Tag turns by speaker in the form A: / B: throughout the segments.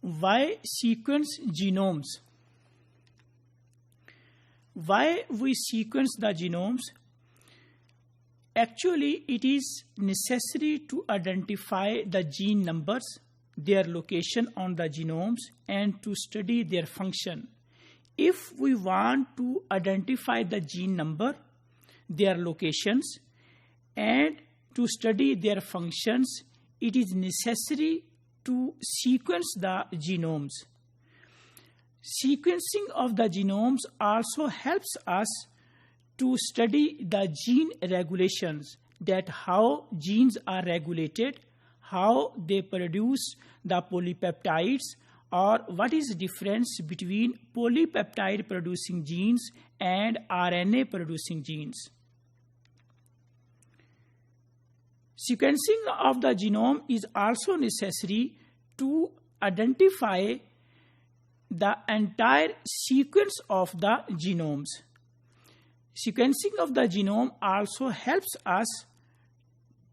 A: Why sequence genomes? Why we sequence the genomes? Actually, it is necessary to identify the gene numbers, their location on the genomes, and to study their function. If we want to identify the gene number, their locations, and to study their functions, it is necessary to sequence the genomes. Sequencing of the genomes also helps us to study the gene regulations, that how genes are regulated, how they produce the polypeptides, or what is the difference between polypeptide producing genes and RNA producing genes. Sequencing of the genome is also necessary to identify the entire sequence of the genomes. Sequencing of the genome also helps us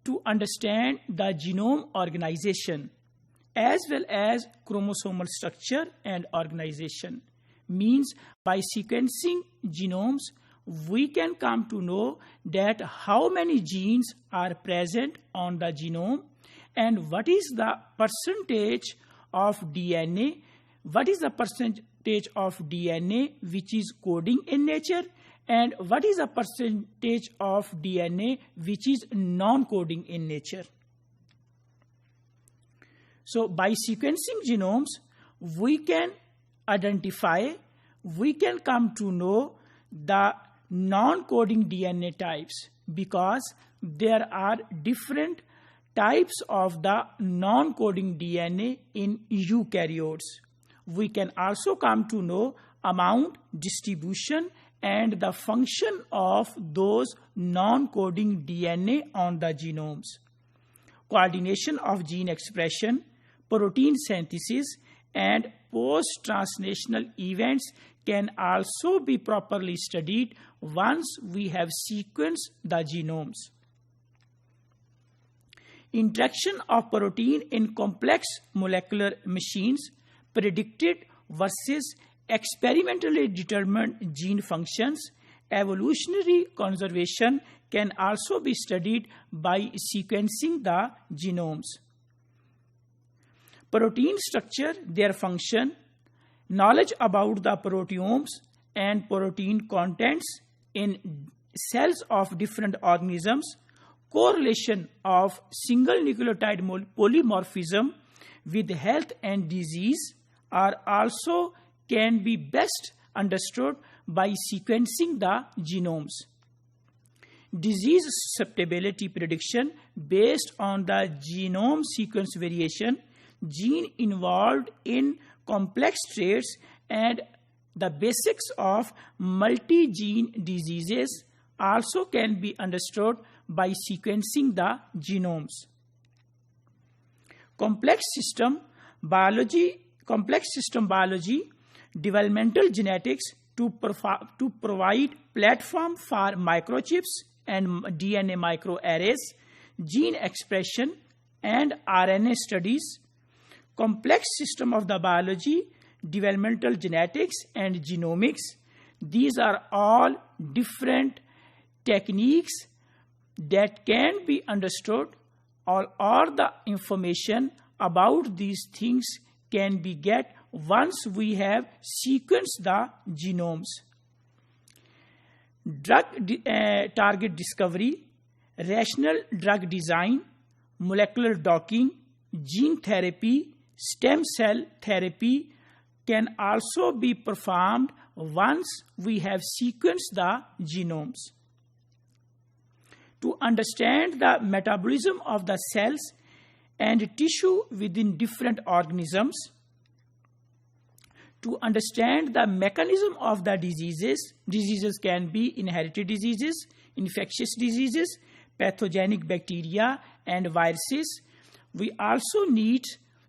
A: to understand the genome organization as well as chromosomal structure and organization. Means by sequencing genomes, we can come to know that how many genes are present on the genome and what is the percentage of DNA, what is the percentage of DNA which is coding in nature, and what is the percentage of DNA which is non-coding in nature. So by sequencing genomes, we can identify, we can come to know the non-coding DNA types, because there are different types of the non-coding DNA in eukaryotes. We can also come to know amount, distribution, and the function of those non-coding DNA on the genomes. Coordination of gene expression, protein synthesis, and post-translational events can also be properly studied once we have sequenced the genomes. Interaction of protein in complex molecular machines, predicted versus experimentally determined gene functions, evolutionary conservation can also be studied by sequencing the genomes. Protein structure, their function, knowledge about the proteomes and protein contents in cells of different organisms, correlation of single nucleotide polymorphism with health and disease are also can be best understood by sequencing the genomes. Disease susceptibility prediction based on the genome sequence variation, gene involved in complex traits, and the basics of multi-gene diseases also can be understood by sequencing the genomes. Complex system biology, developmental genetics to provide platform for microchips and DNA microarrays, gene expression, and RNA studies. Complex system of the biology, developmental genetics, and genomics. These are all different techniques that can be understood, or all the information about these things can be get once we have sequenced the genomes. Drug target discovery, rational drug design, molecular docking, gene therapy, stem cell therapy can also be performed once we have sequenced the genomes. To understand the metabolism of the cells and tissue within different organisms, to understand the mechanism of the diseases. Diseases can be inherited diseases, infectious diseases, pathogenic bacteria, and viruses. We also need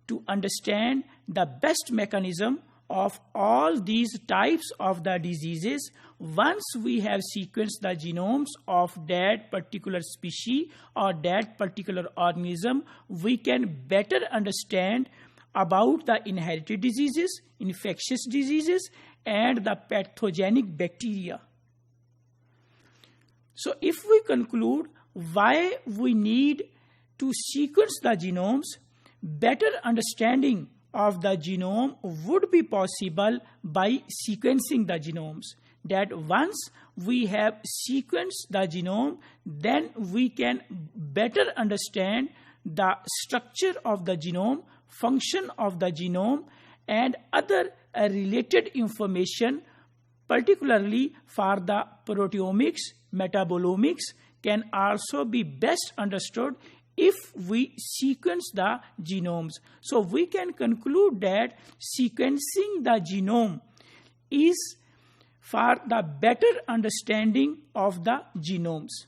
A: to understand the best mechanism of all these types of the diseases. Once we have sequenced the genomes of that particular species or that particular organism, we can better understand about the inherited diseases, infectious diseases, and the pathogenic bacteria. So if we conclude why we need to sequence the genomes, better understanding of the genome would be possible by sequencing the genomes. That once we have sequenced the genome, then we can better understand the structure of the genome, function of the genome, and other related information, particularly for the proteomics, metabolomics, can also be best understood if we sequence the genomes. So we can conclude that sequencing the genome is for the better understanding of the genomes.